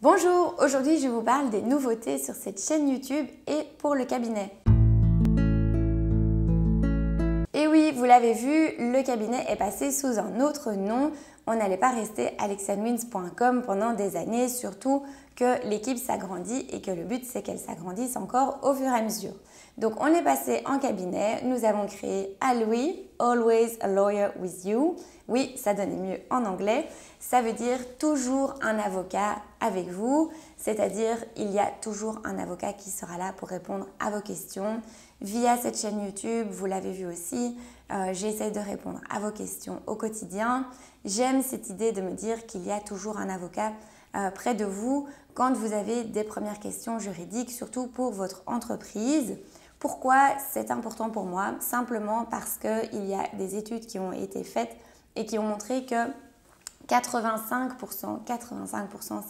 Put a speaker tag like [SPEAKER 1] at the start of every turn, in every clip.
[SPEAKER 1] Bonjour, aujourd'hui je vous parle des nouveautés sur cette chaîne YouTube et pour le cabinet. Et oui, vous l'avez vu, le cabinet est passé sous un autre nom. On n'allait pas rester alexianwins.com pendant des années, surtout que l'équipe s'agrandit et que le but c'est qu'elle s'agrandisse encore au fur et à mesure. Donc on est passé en cabinet, nous avons créé Alwi, Always a Lawyer with You. Oui, ça donnait mieux en anglais. Ça veut dire toujours un avocat avec vous, c'est-à-dire il y a toujours un avocat qui sera là pour répondre à vos questions. Via cette chaîne YouTube, vous l'avez vu aussi, j'essaie de répondre à vos questions au quotidien. J'aime cette idée de me dire qu'il y a toujours un avocat près de vous quand vous avez des premières questions juridiques, surtout pour votre entreprise. Pourquoi c'est important pour moi? Simplement parce qu'il y a des études qui ont été faites et qui ont montré que 85%,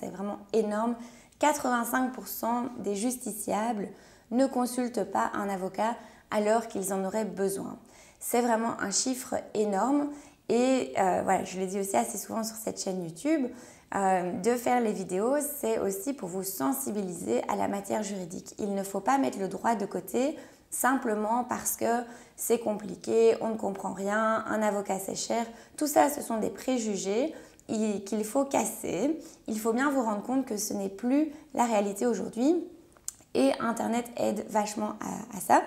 [SPEAKER 1] c'est vraiment énorme, 85% des justiciables ne consultent pas un avocat alors qu'ils en auraient besoin. C'est vraiment un chiffre énorme et voilà, je le dis aussi assez souvent sur cette chaîne YouTube, de faire les vidéos, c'est aussi pour vous sensibiliser à la matière juridique. Il ne faut pas mettre le droit de côté simplement parce que c'est compliqué, on ne comprend rien, un avocat c'est cher. Tout ça, ce sont des préjugés qu'il faut casser. Il faut bien vous rendre compte que ce n'est plus la réalité aujourd'hui et Internet aide vachement à ça.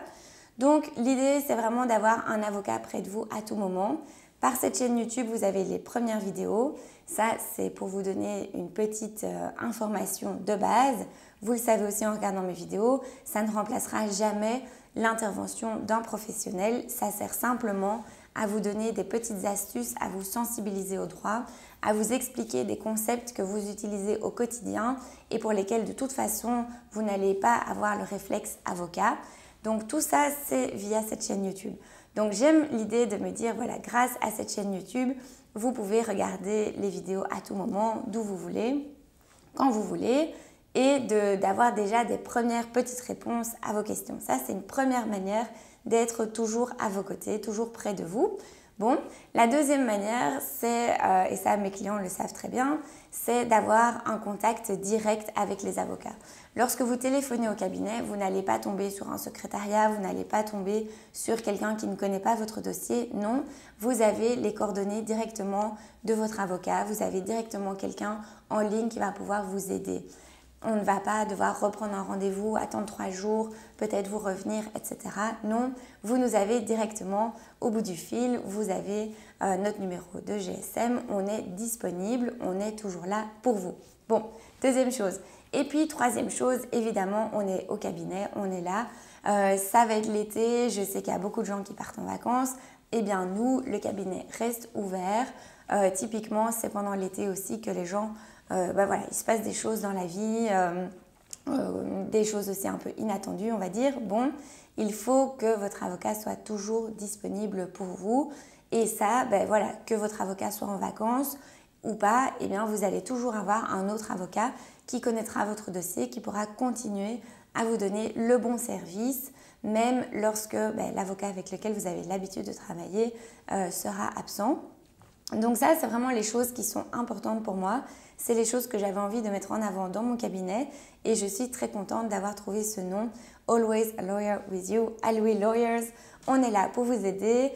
[SPEAKER 1] Donc l'idée, c'est vraiment d'avoir un avocat près de vous à tout moment. Par cette chaîne YouTube, vous avez les premières vidéos. Ça, c'est pour vous donner une petite information de base. Vous le savez aussi en regardant mes vidéos, ça ne remplacera jamais l'intervention d'un professionnel. Ça sert simplement à vous donner des petites astuces, à vous sensibiliser au droit, à vous expliquer des concepts que vous utilisez au quotidien et pour lesquels de toute façon, vous n'allez pas avoir le réflexe avocat. Donc tout ça, c'est via cette chaîne YouTube. Donc j'aime l'idée de me dire, voilà, grâce à cette chaîne YouTube, vous pouvez regarder les vidéos à tout moment, d'où vous voulez, quand vous voulez, et d'avoir déjà des premières petites réponses à vos questions. Ça, c'est une première manière d'être toujours à vos côtés, toujours près de vous. Bon, la deuxième manière, c'est, et ça mes clients le savent très bien, c'est d'avoir un contact direct avec les avocats. Lorsque vous téléphonez au cabinet, vous n'allez pas tomber sur un secrétariat, vous n'allez pas tomber sur quelqu'un qui ne connaît pas votre dossier. Non, vous avez les coordonnées directement de votre avocat, vous avez directement quelqu'un en ligne qui va pouvoir vous aider. On ne va pas devoir reprendre un rendez-vous, attendre 3 jours, peut-être vous revenir, etc. Non, vous nous avez directement au bout du fil, vous avez notre numéro de GSM, on est disponible, on est toujours là pour vous. Bon, deuxième chose. Et puis, troisième chose, évidemment, on est au cabinet, on est là. Ça va être l'été, je sais qu'il y a beaucoup de gens qui partent en vacances. Eh bien, nous, le cabinet reste ouvert. Typiquement, c'est pendant l'été aussi que les gens... voilà, il se passe des choses dans la vie, des choses aussi un peu inattendues, on va dire. Bon, il faut que votre avocat soit toujours disponible pour vous. Et ça, voilà, que votre avocat soit en vacances ou pas, eh bien, vous allez toujours avoir un autre avocat qui connaîtra votre dossier, qui pourra continuer à vous donner le bon service, même lorsque l'avocat avec lequel vous avez l'habitude de travailler sera absent. Donc ça, c'est vraiment les choses qui sont importantes pour moi. C'est les choses que j'avais envie de mettre en avant dans mon cabinet et je suis très contente d'avoir trouvé ce nom, Always a Lawyer with You, Alwi Lawyers. On est là pour vous aider.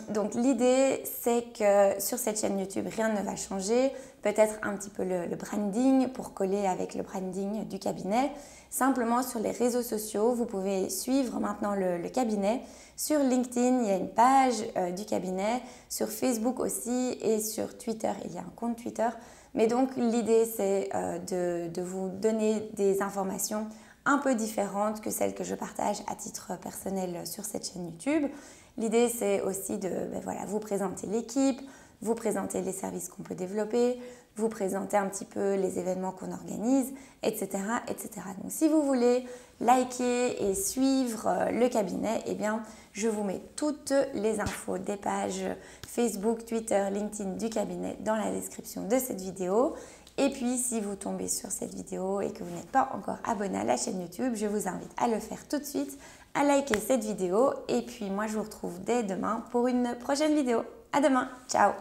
[SPEAKER 1] Donc l'idée, c'est que sur cette chaîne YouTube, rien ne va changer. Peut-être un petit peu le branding pour coller avec le branding du cabinet. Simplement sur les réseaux sociaux, vous pouvez suivre maintenant le cabinet. Sur LinkedIn, il y a une page du cabinet. Sur Facebook aussi et sur Twitter, il y a un compte Twitter. Mais donc l'idée, c'est de vous donner des informations un peu différentes que celles que je partage à titre personnel sur cette chaîne YouTube. L'idée, c'est aussi de voilà, vous présenter l'équipe, vous présenter les services qu'on peut développer, vous présenter un petit peu les événements qu'on organise, etc., etc. Donc, si vous voulez liker et suivre le cabinet, eh bien, je vous mets toutes les infos des pages Facebook, Twitter, LinkedIn du cabinet dans la description de cette vidéo. Et puis, si vous tombez sur cette vidéo et que vous n'êtes pas encore abonné à la chaîne YouTube, je vous invite à le faire tout de suite, à liker cette vidéo. Et puis, moi, je vous retrouve dès demain pour une prochaine vidéo. À demain, ciao!